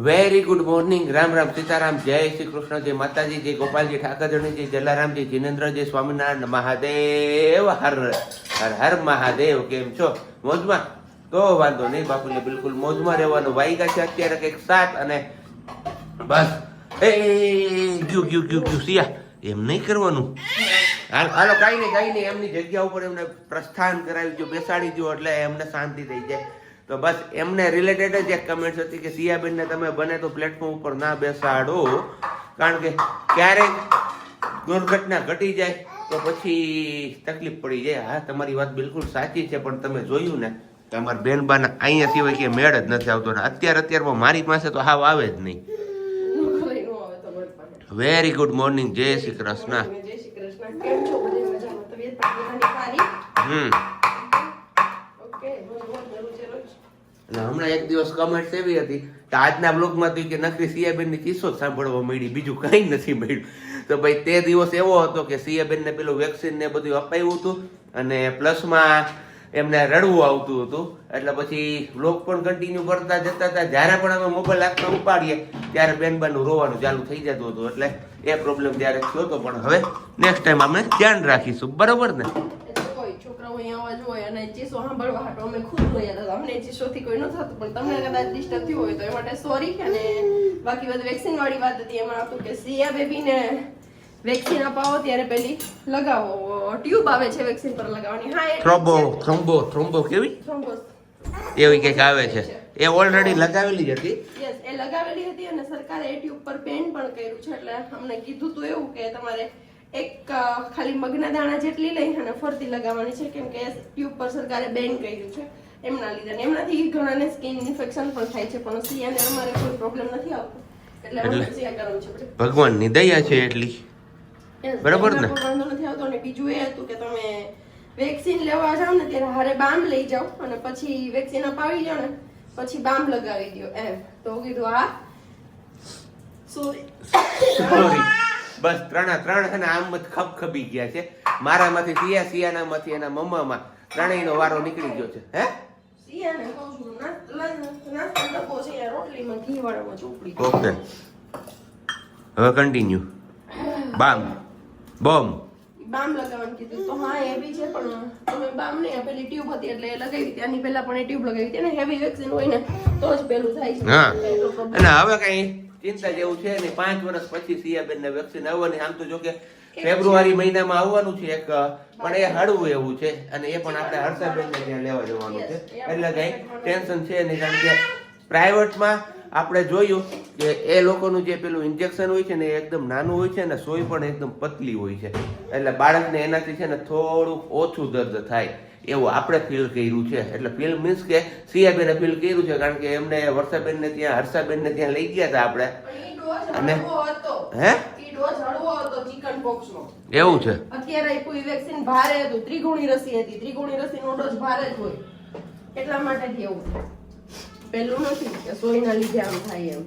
Very good morning. Ram Ram, Sitaram, જય શ્રી કૃષ્ણ, જય માતાજી, જય ગોપાલજી, ઠાકરજણી, જય જલારામજી, જિનેન્દ્ર, જય સ્વામિનારાયણ મહાદેવ. હર હર હર મહાદેવ. કેમ છો? મોજમાં? તો વાંધો નહીં બાપુને, બિલકુલ મોજમાં રહેવાનું. વાઈગા છે અત્યારે કંઈક 7 અને બસ એ ગયું ગયું ગયું ગયું સિયા એમ નહીં કરવાનું. હાલો કાંઈ નહીં એમની જગ્યા ઉપર એમને પ્રસ્થાન કરાવી દો, બેસાડી દો એટલે એમને શાંતિ થઈ જાય. તો બસ એમને રિલેટેડ જ એક કમેન્ટ હતી કે સિયાબેનને તમે બને તો પ્લેટફોર્મ ઉપર ના બેસાડો, કારણ કે ક્યારેક દુર્ઘટના ઘટી જાય તો પછી તકલીફ પડી જાય. હા, તમારી વાત બિલકુલ સાચી છે, પણ તમે જોયું ને તમારા બેનબાના અહીંયા સિવાય કે મેળ જ નથી આવતો. અત્યારમાં મારી પાસે તો હાવ આવે જ નહીં. Very good morning. જય શ્રી કૃષ્ણ. અને હમણાં એક દિવસ કમેન્ટ એવી હતી તો આજના બ્લોગમાં તો કે નકરી સિયાબેન ની કિસ્સો જ સાંભળવા મળી, બીજું કઈ નથી મળ્યું. તો ભાઈ તે દિવસ એવો હતો કે સિયાબેન ને પેલું વેક્સિન ને બધું અપાયું હતું અને પ્લસમાં એમને રડવું આવતું હતું, એટલે પછી બ્લોગ પણ કન્ટિન્યુ કરતા જતા હતા. જ્યારે પણ અમે મોબાઈલ હાથમાં ઉપાડીએ ત્યારે બેનબાનું રોવાનું ચાલુ થઈ જતું હતું, એટલે એ પ્રોબ્લેમ ત્યારે થયો હતો. પણ હવે નેક્સ્ટ ટાઈમ અમે ધ્યાન રાખીશું, બરોબર ને? અને ચીસો સાંભળવા હાટો અમે ખુદ ગયા હતા. અમને ચીસોથી કોઈ ન થતું, પણ તમને કદાચ ડિસ્ટર્બ થયું હોય તો એ માટે સોરી. અને બાકી બધી વેક્સિન વાળી વાત હતી, એમાં હતું કે સિયા બેબીને વેક્સિન અપાવો ત્યારે પેલી લગાવો, ટ્યુબ આવે છે વેક્સિન પર લગાવવાની. હા, થ્રોમ્બો કેવી થ્રોમ્બોસ એવી કંઈક આવે છે, એ ઓલરેડી લગાવેલી હતી. યસ, એ લગાવેલી હતી અને સરકારે એ ટ્યુબ પર પેન પણ કર્યું છે. એટલે અમને કીધું તું એવું કે તમારે એક ખાલી મગના દાણા જેટલી લઈ અને ફરતી લગાવવાની છે, કેમ કે ટ્યુબ પર સરકારે બેન કર્યું છે એમના લીધે. એમનાથી ઘણાને સ્કિન ઇન્ફેક્શન પણ થાય છે, પણ સિયાને અમારે કોઈ પ્રોબ્લેમ નથી આવતો, એટલે અમે સિયા કરવાનું છે. ભગવાનની દયા છે એટલી, બરાબર ને? વાંધો નથી આવતો. અને બીજું એ હતું કે તમે વેક્સિન લેવા જાવ ને ત્યારે હારે બામ લઈ જાઓ અને પછી વેક્સિન અપાવી જાવ ને પછી બામ લગાવી દો એમ. તો કીધું હા સોરી બસ ત્રણ છે ને આમ જ ખબખબી ગયા છે. મારામાંથી સિયાના માંથી એના મમ્મામાં ત્રણેયનો વારો નીકળી ગયો છે. હે સિયાને કહું છું નાસ્તો ડબ્બો છે રોટલીમાં ઘી વાળામાં ચોપડી. ઓકે, હવે કન્ટિન્યુ. બામ લગાવવાનું કીધું તો હા એ બી છે, પણ તમે બામ નહીં, પેલી ટ્યુબ હતી એટલે એ લગાવી હતી. આની પહેલા પણ એ ટ્યુબ લગાવી હતી. અને હેવી વેક્સિન હોય ને તો જ પેલું થાય છે. હા, અને હવે કઈ ચિંતા જેવું છે નહીં. 5 વર્ષ પછી સિયાબેન ને વેક્સિન આવવાની. આમ તો જો કે ફેબ્રુઆરી મહિનામાં આવવાનું છે એક, પણ એ હળવું એવું છે અને એ પણ આપણે હર્ષાબેન ને ત્યાં લેવા જવાનું છે, એટલે કઈ ટેન્શન છે નહીં. કારણ કે પ્રાઇવેટમાં આપણે જોયું કે એ લોકોનું જે પેલું ઇન્જેક્શન હોય છે ને એ એકદમ નાનું હોય છે અને સોય પણ એકદમ પતલી હોય છે, એટલે બાળકને એનાથી છે ને થોડુંક ઓછું દર્દ થાય એવું આપણે ફીલ કર્યું છે. એટલે ફીલ મીન્સ કે સિયાબેને ફીલ કર્યું છે, કારણ કે એમને વર્ષાબેન ને ત્યાં હર્ષાબેન ને ત્યાં લઈ ગયા હતા આપણે. અને હે એવું છે અત્યારે કોઈ વેક્સિન ભારે હતું, ત્રિગુણી રસી હતી. ત્રિગુણી રસીનો ડોઝ ભારે જ હોય, એટલા માટે એવું છે. પેલું નથી કે સોયના લીધે આમ થાય એમ.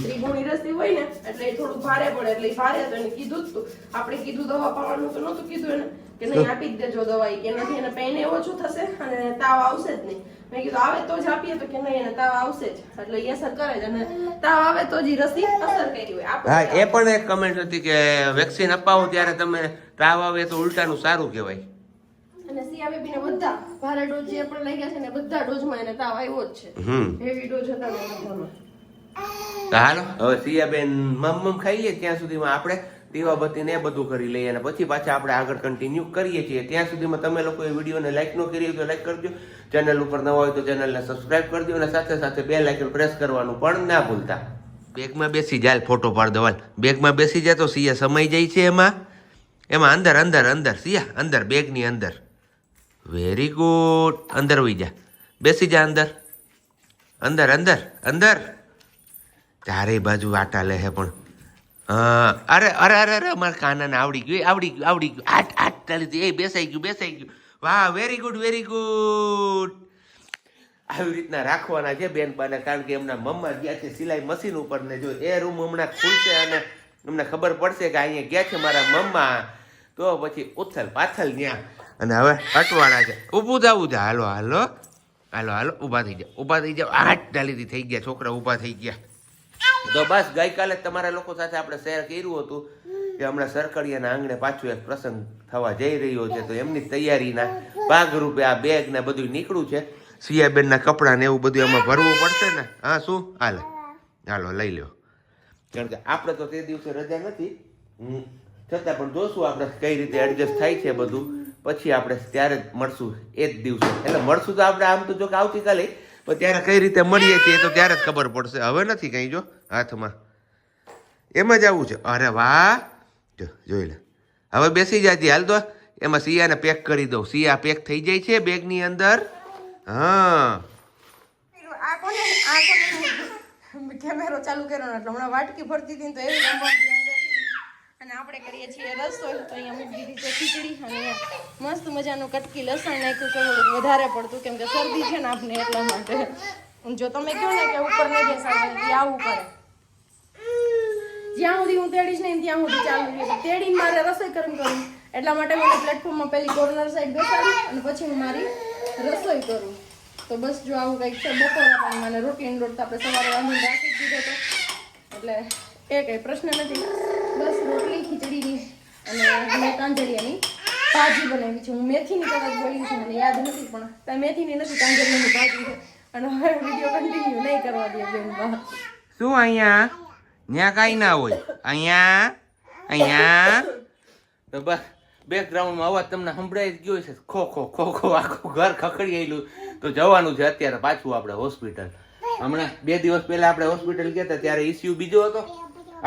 ત્રિગુણી રસી હોય ને એટલે એ થોડું ભારે પડે, એટલે ભારે હતું. એને કીધું જ તું, આપણે કીધું દવા પાવાનું તો નહોતું કીધું એને કે નહીં આપી જ દેજો દવા, કે એનાથી એને પેઇન ઓછું થશે અને તાવ આવશે જ નહીં. મેં કીધું આવે તો જ આપીએ, તો કે નહીં એને તાવ આવશે જ, એટલે એ અસર કરે જ, અને તાવ આવે તો જ રસી અસર કરી હોય. હા, એ પણ એક કમેન્ટ હતી કે વેક્સિન અપાવો ત્યારે તમે તાવ આવે તો ઉલટાનું સારું કહેવાય. અને સિયાબેબીને બધા ભારે ડોઝ જે પણ લઈ ગયા છે ને બધા ડોઝમાં એને તાવ આવ્યો જ છે. હેવી ડોઝ હતા ને બધામાં. હાલો હવે સિયાબેન મમ ખાઈ લઈએ, ત્યાં સુધીમાં આપણે દીવાબત્તી ને બધું કરી લઈએ અને પછી પાછા આપણે આગળ કન્ટિન્યુ કરીએ છીએ. ત્યાં સુધીમાં તમે લોકો એ વિડીયોને લાઈક ન કરી તો લાઈક કરજો, ચેનલ ઉપર નવા હોય તો ચેનલને સબસ્ક્રાઇબ કરજો અને સાથે સાથે બેલ આઇકન પ્રેસ કરવાનું પણ ના ભૂલતા. બેગમાં બેસી જાય, ફોટો પાડ દો. બેગમાં બેસી જાય તો સિયા સમાઈ જાય છે એમાં અંદર સિયા અંદર, બેગની અંદર. વેરી ગુડ, અંદર વહી જા, બેસી જા અંદર. ચારે બાજુ આટા લે હે પણ અરે મારા કાનાને આવડી ગયું. આટ ચાલી એ બેસાઈ ગયું. વાહ, વેરી ગુડ. આવી રીતના રાખવાના છે બેનબાને, કારણ કે એમના મમ્મા ગયા છે સિલાઈ મશીન ઉપર ને જો એ રૂમ હમણાં ખુલશે અને એમને ખબર પડશે કે અહીંયા ગયા છે મારા મમ્મા, તો પછી ઉથલ પાથલ ન્યા. અને હવે અટવાના છે, ઊભું થવું છે. હાલો ઊભા થઈ જાઓ. આટ ચાલીથી થઈ ગયા છોકરા, ઊભા થઈ ગયા. તો બસ ગઈકાલે તમારા લોકો સાથે આપણે શેર કર્યું હતું કે હમણાં સરકડિયાના આંગણે પાછું એક પ્રસંગ થવા જઈ રહ્યો છે, તો એમની તૈયારીના ભાગરૂપે આ બેગ ને બધું નીકળ્યું છે. સિયાબેનના કપડાં ને એવું બધું એમાં ભરવું પડશે ને. હા શું હાલો લઈ લ્યો, કારણ કે આપણે તો તે દિવસે રજા નથી, છતાં પણ જોશું આપણે કઈ રીતે એડજસ્ટ થાય છે બધું. પછી આપણે ત્યારે જ મળશું એ જ દિવસે, એટલે મળશું તો આપણે આમ તો જો કે આવતીકાલે, પણ ત્યારે કઈ રીતે મળીએ છીએ તો ત્યારે જ ખબર પડશે. હવે નથી કઈ જો હાથમાં એમ જ આવું છે. અરે વાહ, જોઈ લે હવે બેસી જાતી. હાલ તો એમાં સિયાને પેક કરી દઉં. સિયા પેક થઈ જાય છે બેગની અંદર. હા કેમેરો ચાલુ કર્યો એટલે હમણાં વાટકી ભરતી હતી તો એવી ધ્યાન રાખી અને આપણે કરીએ છીએ રસોઈ. તો અહીંયા મૂકી દીધી છે ખીચડી અને અહીંયા મસ્ત મજાનું કટકી લસણ નાખ્યું છે, થોડુંક વધારે પડતું કેમ કે શરદી છે ને આપણે એટલા માટે. જો તમે કહો ને કે ઉપર નહીં બેસાડે આવું કરે, જ્યાં સુધી હું તેડીશ નહીં ત્યાં સુધી ચાલુ છે. તેડીને મારે રસોઈ કરું એટલા માટે મને પ્લેટફોર્મમાં પહેલી કોર્નર સાઈડ બેસાડી અને પછી હું મારી રસોઈ કરું. તો બસ જો આવું કંઈક છે. બપોરા પણ મને રોટલી લોટ આપણે સવારે વાંધીને રાખી દીધો હતો, એટલે એ કંઈ પ્રશ્ન નથી. બસ રોટલી ખીચડીની અને મેં કાંજળિયાની ભાજી બનાવી છે. હું મેથીની કદાચ બોલી છું, મને યાદ નથી, પણ ત્યાં મેથીની નથી, કાંજળિયાની ભાજી છે. અને હવે વિડીયો કન્ટિન્યુ નહીં કરવા દે બેન. શું અહીંયા ત્યાં કાંઈ ના હોય, અહીંયા તો બસ બેકગ્રાઉન્ડમાં અવાજ તમને સંભળાઈ જ ગયો છે. ખો ખો ખો ખો આખું ઘર ખખડી આવેલું. તો જવાનું છે અત્યારે પાછું આપણે હોસ્પિટલ. હમણાં 2 દિવસ પહેલા આપણે હોસ્પિટલ ગયા હતા ત્યારે ઇસ્યુ બીજો હતો,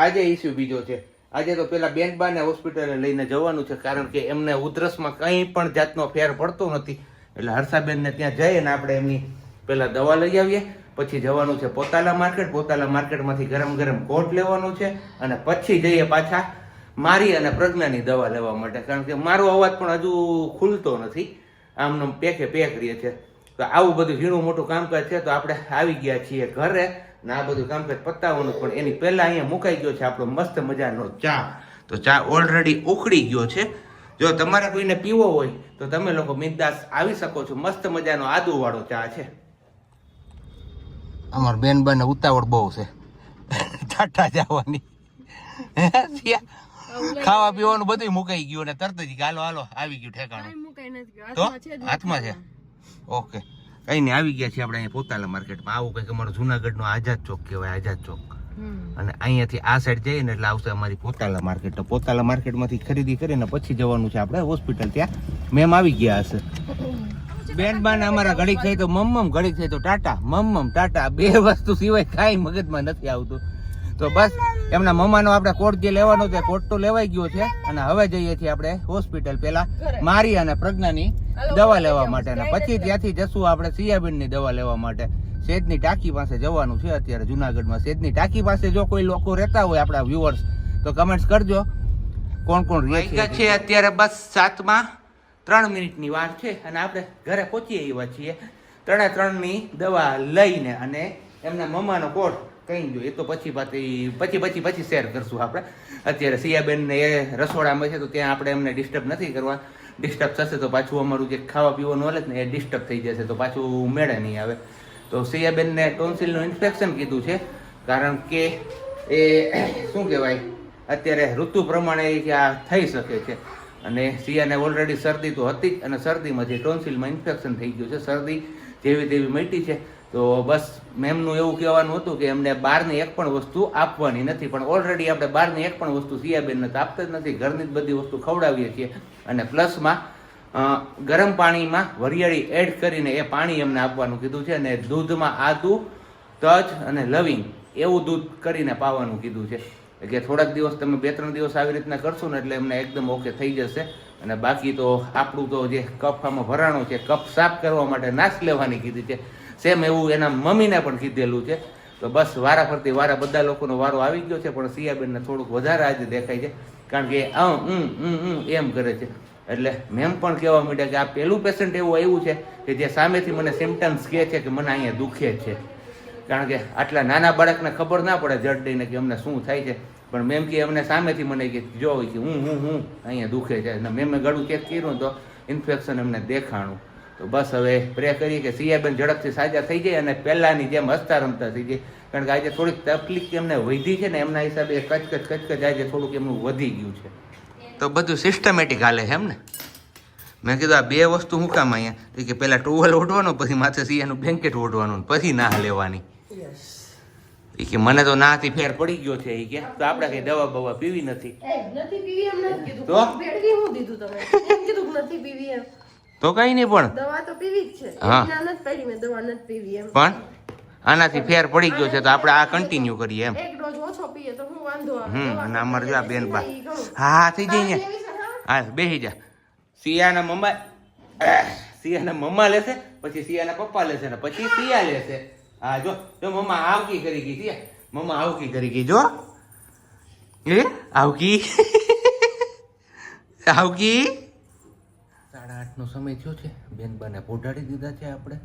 આજે ઇસ્યુ બીજો છે. આજે તો પેલા બેનબાને હોસ્પિટલે લઈને જવાનું છે, કારણ કે એમને ઉધરસમાં કંઈ પણ જાતનો ફેર પડતો નથી. એટલે હર્ષાબેનને ત્યાં જઈને આપણે એમની પેલા દવા લઈ આવીએ. પછી જવાનું છે પોતાલા માર્કેટ. પોતાલા માર્કેટમાંથી ગરમ ગરમ કોટ લેવાનું છે અને પછી જઈએ પાછા મારી અને પ્રજ્ઞાની દવા લેવા માટે, કારણ કે મારો અવાજ પણ હજુ ખુલતો નથી, આમનો પેકે પેક રહે છે. તો આવું બધું ઝીણું મોટું કામકાજ છે. તો આપણે આવી ગયા છીએ ઘરે ને આ બધું કામકાજ પતાવવાનું, પણ એની પહેલા અહીંયા મુકાઈ ગયો છે આપણો મસ્ત મજાનો ચા. તો ચા ઓલરેડી ઉકળી ગયો છે. જો તમારે કોઈને પીવો હોય તો તમે લોકો બિંદાસ આવી શકો છો. મસ્ત મજાનો આદુવાળો ચા છે. અમાર બેનબાને ઉતાવળ બહુ છે ટાટા જવાની. ખાવા પીવાનું બધું મુકાઈ ગયું ને તરત જ હાલો હાલો આવી ગયું ઠેકાણું. તો હાથમાં છે. ઓકે કઈ નહીં, આવી ગયા છીએ આપણે અહીંયા પોતાલા માર્કેટમાં. આવું કંઈક અમારો જુનાગઢનો આઝાદ ચોક કહેવાય, આઝાદ ચોક. અને અહીંયાથી આ સાઈડ જઈએ ને એટલે આવશે અમારી પોતાલા માર્કેટ. તો પોતાલા માર્કેટમાંથી ખરીદી કરીને પછી જવાનું છે આપણે હોસ્પિટલ. ત્યાં મેમ આવી ગયા હશે. બેનબાને અમારા ઘડીક થઈ તો મમ્મમ, ઘડીક થઈ તો ટાટા. મમ્મમ ટાટા બે વસ્તુ સિવાય કાંઈ મગજમાં નથી આવતું. તો બસ એમના મમ્માનો આપણે કોટ જે લેવાનો છે, કોટ તો લેવાઈ ગયો છે. અને હવે જઈએ છીએ આપણે હોસ્પિટલ પેલા મારી અને પ્રજ્ઞાની દવા લેવા માટે, અને પછી ત્યાંથી જશું આપણે સિયાબેનની દવા લેવા માટે. શેદની ટાંકી પાસે જવાનું છે અત્યારે જુનાગઢમાં. શેદની ટાંકી પાસે જો કોઈ લોકો રહેતા હોય આપણા વ્યુઅર્સ તો કમેન્ટ્સ કરજો કોણ કોણ રહે છે. અત્યારે બસ 7:03 મિનિટની વાર છે અને આપણે ઘરે પહોંચી આવ્યા છીએ. 3:03ની દવા લઈને અને એમના મમ્માનો કોટ કઈ જો એ તો પછી શેર કરશું આપણે. અત્યારે સિયાબેન ને એ રસોડામાં છે તો ત્યાં આપણે એમને ડિસ્ટર્બ નથી કરવા. ડિસ્ટર્બ થશે તો પાછું અમારું જે ખાવા પીવાનું હાલે ને એ ડિસ્ટર્બ થઈ જશે, તો પાછું મેળે નહીં આવે. તો સિયાબેનને ટોન્સિલનું ઇન્ફેક્શન કીધું છે, કારણ કે એ શું કહેવાય અત્યારે ઋતુ પ્રમાણે આ થઈ શકે છે. અને સિયાને ઓલરેડી શરદી તો હતી જ, અને શરદીમાંથી ટોન્સિલમાં ઇન્ફેક્શન થઈ ગયું છે. શરદી જેવી તેવી મટી છે. તો બસ મેમનું એવું કહેવાનું હતું કે એમને બહારની એક પણ વસ્તુ આપવાની નથી, પણ ઓલરેડી આપણે બહારની એક પણ વસ્તુ સિયાબેનને તો આપતા જ નથી. ઘરની જ બધી વસ્તુ ખવડાવીએ છીએ. અને પ્લસમાં ગરમ પાણીમાં વરિયાળી એડ કરીને એ પાણી એમને આપવાનું કીધું છે. અને દૂધમાં આદુ, તજ અને લવિંગ એવું દૂધ કરીને પાવાનું કીધું છે. એટલે થોડાક દિવસ તમે 2-3 દિવસ આવી રીતના કરશો ને એટલે એમને એકદમ ઓકે થઈ જશે. અને બાકી તો આપણું તો જે કફ આમાં ભરાણો છે, કફ સાફ કરવા માટે નાશ લેવાની કીધી છે. સેમ એવું એના મમ્મીને પણ કીધેલું છે. તો બસ વારા ફરતી વારા બધા લોકોનો વારો આવી ગયો છે, પણ સિયાબેનને થોડુંક વધારે આજે દેખાય છે, કારણ કે એમ કરે છે. એટલે મેમ પણ કહેવા માંડ્યા કે આ પહેલું પેશન્ટ એવું આવ્યું છે કે જે સામેથી મને સિમ્ટમ્સ કહે છે કે મને અહીંયા દુખે છે. કારણ કે આટલા નાના બાળકને ખબર ના પડે જડ દઈને કે અમને શું થાય છે, પણ મેમ કે અમને સામેથી મને કે જો કે હું અહીંયા દુખે છે. અને મેમે ગળું ચેક કર્યું તો ઇન્ફેક્શન એમને દેખાણું. તો બસ હવે પ્રે કરીએ કે સિયાબેન ઝડપથી સાજા થઈ જાય અને પહેલાંની જેમ હસતા રમતા થઈ જાય. કારણ કે આજે થોડીક તકલીફ એમને વધી છે ને એમના હિસાબે કચકચ આજે થોડુંક એમનું વધી ગયું છે. તો બધું સિસ્ટમેટિક હાલે છે એમ ને. મેં કીધું આ બે વસ્તુ શું કામ અહીંયા કે પહેલાં ટુવેલ ઓઢવાનો પછી માથે સિયાનું બ્લેન્કેટ ઓઢવાનું પછી નાહ લેવાની. એ કે મને તો નાથી ફેર પડી ગયો છે. એ કે તો આપણે કઈ દવા બવા પીવી નથી. નથી પીવી એમ નથી કીધું. તો બેડકી હું દીધું તમે એમ કીધું કે નથી પીવી એમ. તો કઈ નહીં પણ દવા તો પીવી જ છે. હા. ના નથી પડી મેં દવા નથી પીવી એમ. પણ આનાથી ફેર પડી ગયો છે તો આપણે આ કન્ટિન્યુ કરીએ એમ. એક ડોઝ ઓછો પીએ તો હું વાંધો આવે. અને અમારે જો આ બેન બા હા થઈ જાય ને. હા બેસી જા. સિયાના મમ્મા લેશે પછી સિયાના પપ્પા લેશે ને પછી સિયા લેશે. હા જો જો મમ્મા આવકી કરી ગઈ સિયા. મમ્મા આવકી કરી ગઈ જો. એ આવકી આવકી 8:30 નો સમય થયો છે. બેન બાને પોઢાડી દીધા છે આપણે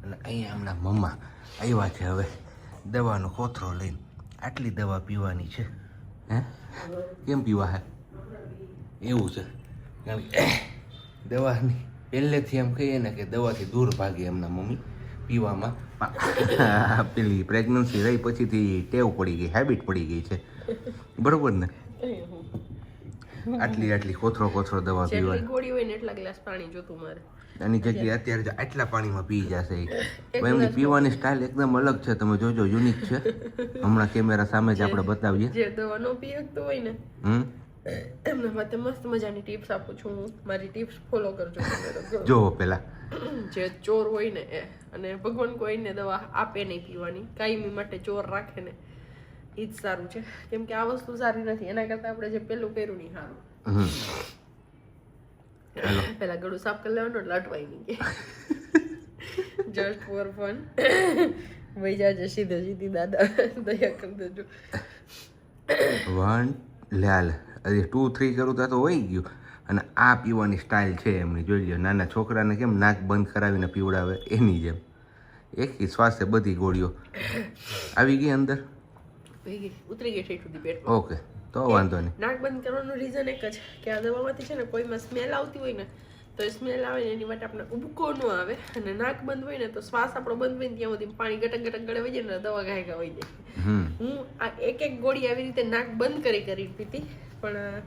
અને અહીંયા હમણાં મમ્મા આવ્યા છે હવે દવાનો કોથરો લઈને. આટલી દવા પીવાની છે હે કેમ પીવા હે એવું છે કારણ કે દવાની પહેલેથી એમ કહીએ ને કે દવાથી દૂર ભાગે એમના મમ્મી પીવામાં. પેલી પ્રેગ્નન્સી રહી પછીથી ટેવ પડી ગઈ હેબિટ પડી ગઈ છે બરોબર ને. આટલી કોથરો દવા પીવાની ગોળી હોય ને એટલા ગ્લાસ પાણી જોતું મારે. એની જગ્યાએ અત્યારે જો આટલા પાણીમાં પી જશે. એમની પીવાની સ્ટાઇલ એકદમ અલગ છે. તમે જોજો યુનિક છે. હમણાં કેમેરા સામે જ આપણે બતાવીએ. જે દવા નો પી શકતો હોય ને એમના માટે મસ્ત મજાની ટિપ્સ આપું છું હું. મારી ટિપ્સ ફોલો કરજો તમે. જો પેલા જે ચોર હોય ને એ અને ભગવાન કોઈને દવા આપે નહીં પીવાની કાયમી માટે ચોર રાખે ને એ જ સારું છે. કેમ કે આ વસ્તુ સારી નથી. એના કરતા આપણે જે પેલું કર્યું નહીં સારું. પેલા ગળું સાફ કરી લેવાનું એટલે અટવાઈ નહીં કે જસ્ટ ફોર ફન. વહી જાજે સીધી દાદા દયા કરી દેજો. 1 લાલ હજી 2 3 કરું તો વહી ગયું. અને આ પીવાની સ્ટાઇલ છે એમની જોઈ લો. નાના છોકરાને કેમ નાક બંધ કરાવીને પીવડાવે એની જેમ એક શ્વાસે બધી ગોળીઓ આવી ગઈ અંદર ઉતરી ગઈ ઠીક સુધી પેટ. ઓકે તો વાંધો નહીં. નાક બંધ કરવાનું રીઝન એક જ કે આ દવામાંથી છે ને કોઈમાં સ્મેલ આવતી હોય ને તો એ સ્મેલ આવે ને એની માટે આપણે ઉબકો ન આવે. અને નાક બંધ હોય ને તો શ્વાસ આપણો બંધ હોય ને ત્યાં સુધી પાણી ગટક ગળે વહી જાય ને દવા ઘાય વહી જાય. હું આ એક ગોળી આવી રીતે નાક બંધ કરી પીતી. પણ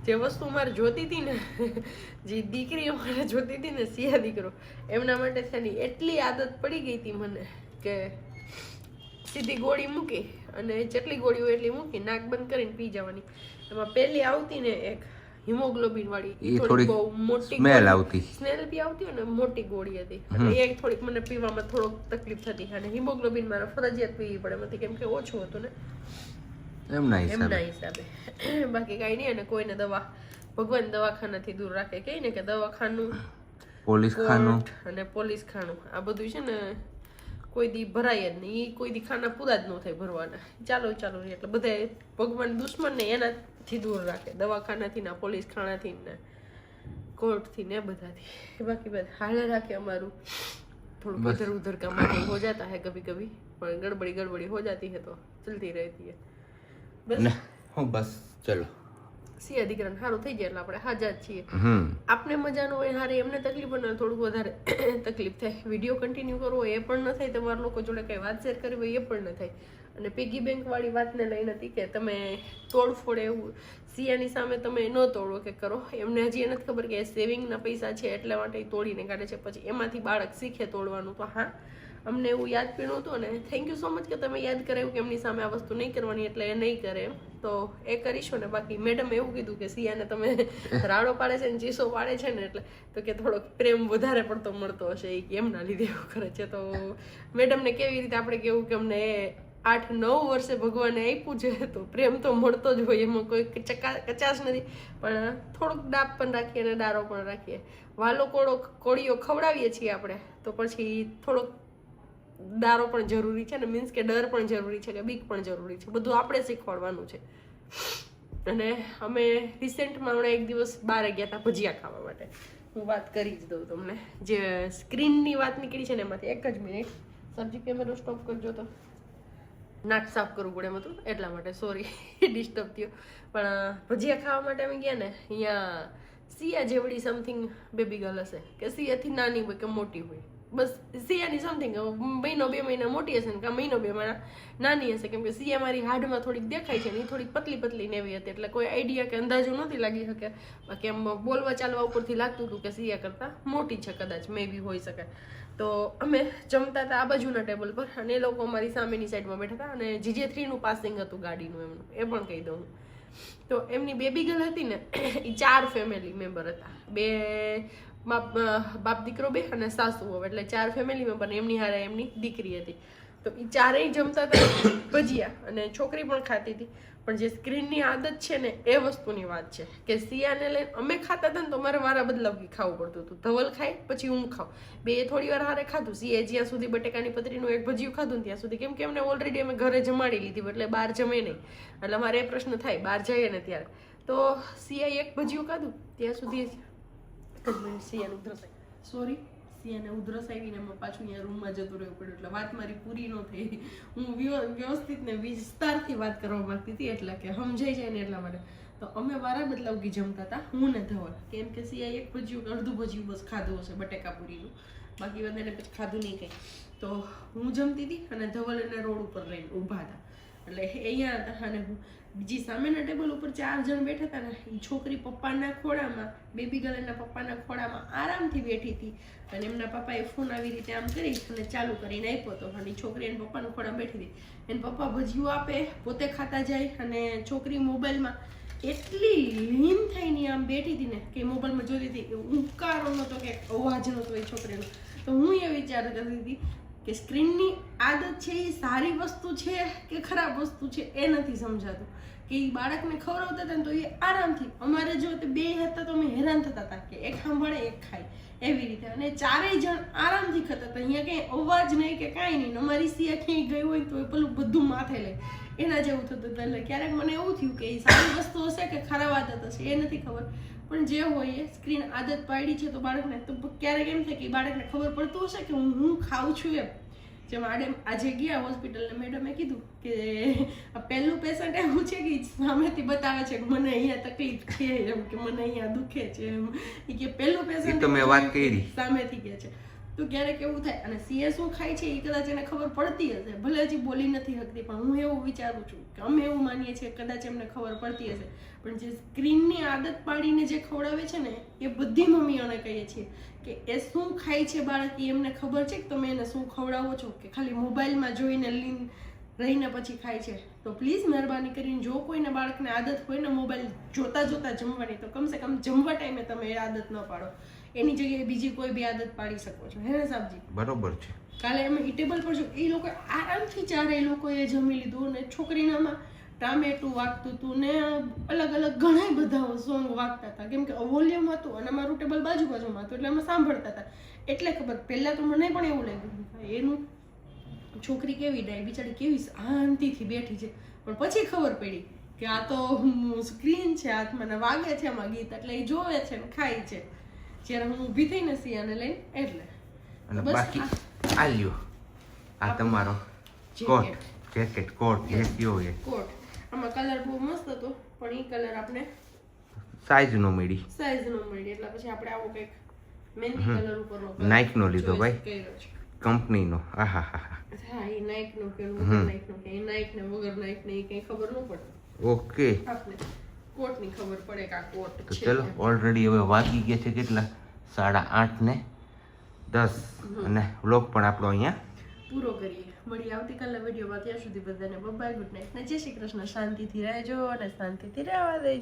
જે વસ્તુ મારે જોતી હતી ને જે દીકરી અમારે જોતી હતી ને સિયા દીકરો એમના માટે છે એટલી આદત પડી ગઈ હતી મને કે સીધી ગોળી મૂકી અને જેટલી ગોળી હોય એટલી મૂકી નાક બંધ કરીને પી જવાની. એમાં પહેલી આવતી ને એક હિમોગ્લોબિન વાળી થોડી બહુ મોટી સ્મેલ આવતી બી આવતી હોય ને મોટી ગોળી હતી એટલે એક થોડીક મને પીવામાં થોડોક તકલીફ થતી. અને હિમોગ્લોબિન મારે ફરજિયાત પીવી પડે એમાંથી કેમ કે ઓછું હતું ને એમના હિસાબે. બાકી કઈ નહીં. અને કોઈને દવા ભગવાન દવાખાનાથી દૂર રાખે. કઈ ને કે દવાખાનું પોલીસ ખાનું અને પોલીસ ખાનું આ બધું છે ને કોઈ દી ભરાય જ નહીં. કોઈ દી ખાના પૂરા જ ન થાય ભરવાના. ચાલો એટલે બધા ભગવાન દુશ્મન ને એનાથી દૂર રાખે. દવાખાનાથી ના પોલીસ ખાનાથી ને કોર્ટથી ને બધાથી. બાકી બધા હાલે રાખે. અમારું થોડું इधर उधर का माहौल हो जाता है कभी कभी पर गड़बड़ी हो जाती है तो चलती रहती है. બસ ચલો સિયા દીકરાને સારું થઈ જાય એટલે આપણે હાજર છીએ. આપણે મજાનું હોય હારે એમને તકલીફ પણ થોડુંક વધારે તકલીફ થાય. વિડીયો કન્ટિન્યુ કરવો એ પણ ન થાય. તમારા લોકો જોડે કઈ વાત શેર કરવી હોય એ પણ ન થાય. અને પિગી બેંક વાળી વાતને લઈ નથી કે તમે તોડફોડ એવું સિયાની સામે તમે ન તોડો કે કરો. એમને હજી એ નથી ખબર કે સેવિંગના પૈસા છે એટલા માટે તોડીને કાઢે છે. પછી એમાંથી બાળક શીખે તોડવાનું. તો હા અમને એવું યાદ પીણું હતું અને થેન્ક યુ સો મચ કે તમે યાદ કરાવ્યું કે એમની સામે આ વસ્તુ નહીં કરવાની એટલે એ નહીં કરે એમ. તો એ કરીશું ને. બાકી મેડમ એવું કીધું કે સિયાને તમે રાડો પાડે છે ને ચીસો પાડે છે ને એટલે તો કે થોડોક પ્રેમ વધારે પડતો મળતો હશે એ કે એમના લીધે એવું કરે છે. તો મેડમને કેવી રીતે આપણે કેવું કે અમને 8-9 વર્ષે ભગવાને આપ્યું છે તો પ્રેમ તો મળતો જ હોય. એમાં કોઈ કચાશ નથી. પણ થોડોક ડાપ પણ રાખીએ અને ડારો પણ રાખીએ. વાલો કોળીઓ ખવડાવીએ છીએ આપણે તો પછી થોડોક દારો પણ જરૂરી છે ને. મીન્સ કે ડર પણ જરૂરી છે કે બીક પણ જરૂરી છે. બધું આપણે શીખવાડવાનું છે. અને અમે રિસેન્ટમાં હમણાં એક દિવસ બહાર ગયા હતા ભજીયા ખાવા માટે. હું વાત કરી જ દઉં તમને. જે સ્ક્રીનની વાત નીકળી છે ને એમાંથી એક જ મિનિટ સબ્જી કેમેરો સ્ટોપ કરજો. તો નાક સાફ કરવું પડે એમ હતું એટલા માટે સોરી ડિસ્ટર્બ થયો. પણ ભજીયા ખાવા માટે અમે ગયા ને અહીંયા સિયા જેવડી સમથિંગ બેબી ગર્લ હશે કે સિયાથી નાની હોય કે મોટી હોય બસ સિયાની સમથિંગ મહિનો 2 મહિના મોટી હશે ને કાં મહિનો 2 મહિના નાની હશે, કેમ કે સિયા મારી હાડમાં થોડીક દેખાય છે ને એ થોડીક પતલી ને એવી હતી, એટલે કોઈ આઈડિયા કે અંદાજો નથી લાગી શકે. બાકી એમ બોલવા ચાલવા ઉપરથી લાગતું હતું કે સિયા કરતાં મોટી છે, કદાચ મે બી હોઈ શકે. તો અમે જમતા હતા આ બાજુના ટેબલ પર અને એ લોકો અમારી સામેની સાઈડમાં બેઠા હતા અને GJ3 નું પાસિંગ હતું ગાડીનું એમનું, એ પણ કહી દઉં. તો એમની બેબી ગર્લ હતી ને એ 4 ફેમિલી મેમ્બર હતા, 2 બાપ દીકરો 2 અને સાસુઓ, એટલે 4 ફેમિલી મેમ્બર ને એમની હારે એમની દીકરી હતી. તો એ ચારેય જમતા હતા ભજીયા અને છોકરી પણ ખાતી હતી. પણ જે સ્ક્રીનની આદત છે ને એ વસ્તુની વાત છે કે સિયાને લઈને અમે ખાતા હતા ને તો મારે વારા બદલાવી ખાવું પડતું હતું. ધવલ ખાય પછી હું ખાઉં, બે થોડી વાર હારે ખાધું. સિયાએ જ્યાં સુધી બટેકાની પતરીનું એક ભજીયું ખાધું ને ત્યાં સુધી, કેમ કે એમને ઓલરેડી અમે ઘરે જમાડી લીધી એટલે બહાર જમે નહીં, એટલે મારે એ પ્રશ્ન થાય બહાર જઈએ ને ત્યારે. તો સિયાએ એક ભજીયું ખાધું ત્યાં સુધી સિયાનું ઉધરસ સોરી સિયાને ઉધરસ આવીને એમાં પાછું અહીંયા રૂમમાં જતું રહેવું પડ્યું, એટલે વાત મારી પૂરી ન થઈ. હું વ્યવસ્થિત ને વિસ્તારથી વાત કરવા માંગતી હતી એટલે કે સમજાઈ જાય ને એટલા માટે. તો અમે વારા બદલાવગી જમતા હતા હું ને ધવલ, કેમ કે સિયાએ એક ભજીયું અડધું ભજીયું બસ ખાધું હશે બટેકા પૂરીનું, બાકી બધાને પછી ખાધું નહીં કંઈ. તો હું જમતી હતી અને ધવલ એને રોડ ઉપર લઈને ઊભા હતા, એટલે અહીંયા હતા અને હું બીજી સામેના ટેબલ ઉપર 4 જણ બેઠા હતા ને એ છોકરી પપ્પાના ખોળામાં, બેબી ગર્લ એના પપ્પાના ખોળામાં આરામથી બેઠી હતી અને એમના પપ્પાએ ફોન આવી રીતે આમ કરી અને ચાલુ કરીને આપ્યો હતો અને છોકરી એના પપ્પાના ખોળામાં બેઠી હતી. એના પપ્પા ભજીયું આપે, પોતે ખાતા જાય અને છોકરી મોબાઈલમાં એટલી લીન થઈને આમ બેઠી હતી ને કે મોબાઈલમાં જોતી હતી, ઉંકારો નહોતો કે અવાજ નહોતો એ છોકરીનો. તો હું એ વિચાર કરતી હતી કે સ્ક્રીનની આદત છે એ સારી વસ્તુ છે કે ખરાબ વસ્તુ છે એ નથી સમજાતું. કે એ બાળકને ખવડાવતા હતા ને તો એ આરામથી, અમારે જો તે 2 હતા તો અમે હેરાન થતા હતા કે એક સાંભળે એક ખાય એવી રીતે, અને 4 જણ આરામથી ખાતા હતા. અહીંયા કંઈ અવાજ નહીં કે કાંઈ નહીં. અમારી સિયા ક્યાંય ગઈ હોય તો એ પેલું બધું માથે લે એના જેવું થતું હતું. એટલે ક્યારેક મને એવું થયું કે એ સારી વસ્તુ હશે કે ખરાબ આદત હશે એ નથી ખબર, પણ જે હોય એ સ્ક્રીન આદત પાડી છે તો બાળકને, તો ક્યારેક એમ થાય કે બાળકને ખબર પડતું હશે કે હું ખાઉં છું એમ. જેમ આજે ગયા હોસ્પિટલને મેડમે કીધું કે પહેલું પેશન્ટ એવું છે કે સામેથી બતાવે છે કે મને અહીંયા તકલીફ છે એમ, કે મને અહીંયા દુખે છે એમ, કે પહેલું પેશન્ટ તમે વાત કરી સામેથી ગયા છે. તો ક્યારેક એવું થાય. અને સીએ શું ખાય છે એ કદાચ એને ખબર પડતી હશે, ભલે હજી બોલી નથી શકતી, પણ હું એવું વિચારું છું કે અમે એવું માનીએ છીએ કદાચ એમને ખબર પડતી હશે. પણ જે સ્ક્રીનની આદત પાડીને જે ખવડાવે છે ને એ બધી મમ્મીઓને કહીએ છીએ કે એ શું ખાય છે બાળક એ એમને ખબર છે કે તમે એને શું ખવડાવો છો, કે ખાલી મોબાઈલમાં જોઈને લીન રહીને પછી ખાય છે. તો પ્લીઝ મહેરબાની કરીને જો કોઈને બાળકને આદત હોય ને મોબાઈલ જોતા જમવાની, તો કમસે કમ જમવા ટાઈમે તમે એ આદત ન પાડો, એની જગ્યાએ બીજી કોઈ બી આદત પાડી શકો છો. હે ને સાબજી? બરોબર છે. કાલે અમે ટેબલ પર જો એ લોકો આરામથી 4 લોકોએ જમી લીધું ને છોકરીનામાં ટામેટું વાગતું હતું ને અલગ અલગ ઘણા બધા સોંગ વાગતા હતા, કેમ કે વોલ્યુમ હતું અને મારું ટેબલ બાજુમાં હતું એટલે અમે સાંભળતા હતા. એટલે ખબર પહેલા તો મને પણ એવું લાગ્યું એનું છોકરી કેવી ડાય બિચારી કેવી શાંતિથી બેઠી છે, પણ પછી ખબર પડી કે આ તો સ્ક્રીન છે હાથમાં ને વાગે છે એમાં ગીત, એટલે એ જોવે છે ને ખાય છે. જ્યારે હું ઊભી થઈને સિયાને લઈને એટલે અને બાકી આ લ્યો આ તમારો જેકેટ કોટ જે કયો એ કોટ, આમાં કલર બહુ મસ્ત હતો પણ એ કલર આપણે સાઈઝ નો મળી એટલે પછી આપણે આવો કંઈક મહેંદી કલર ઉપરનો નાઇક નો લીધો ભાઈ, કંપની નો. આહા હા એ નાઇક નો કે નાઇક નો કે નાઇક ને વગર નાઇક ને કઈ ખબર ન પડે. ઓકે, આપણે કોટ ની ખબર પડે કે આ કોટ છે. ચલો ઓલરેડી હવે વાગી ગયા છે કેટલા 8:30 ને 10 અને વ્લોગ પણ આપણો અહીંયા પૂરો કરીએ. મળી આવતીકાલના વિડીયોમાં. ત્યાં સુધી બધાને બાય, ગુડ નાઇટ ને જય શ્રી કૃષ્ણ. શાંતિથી રહેજો અને શાંતિથી રહેવા દેજો.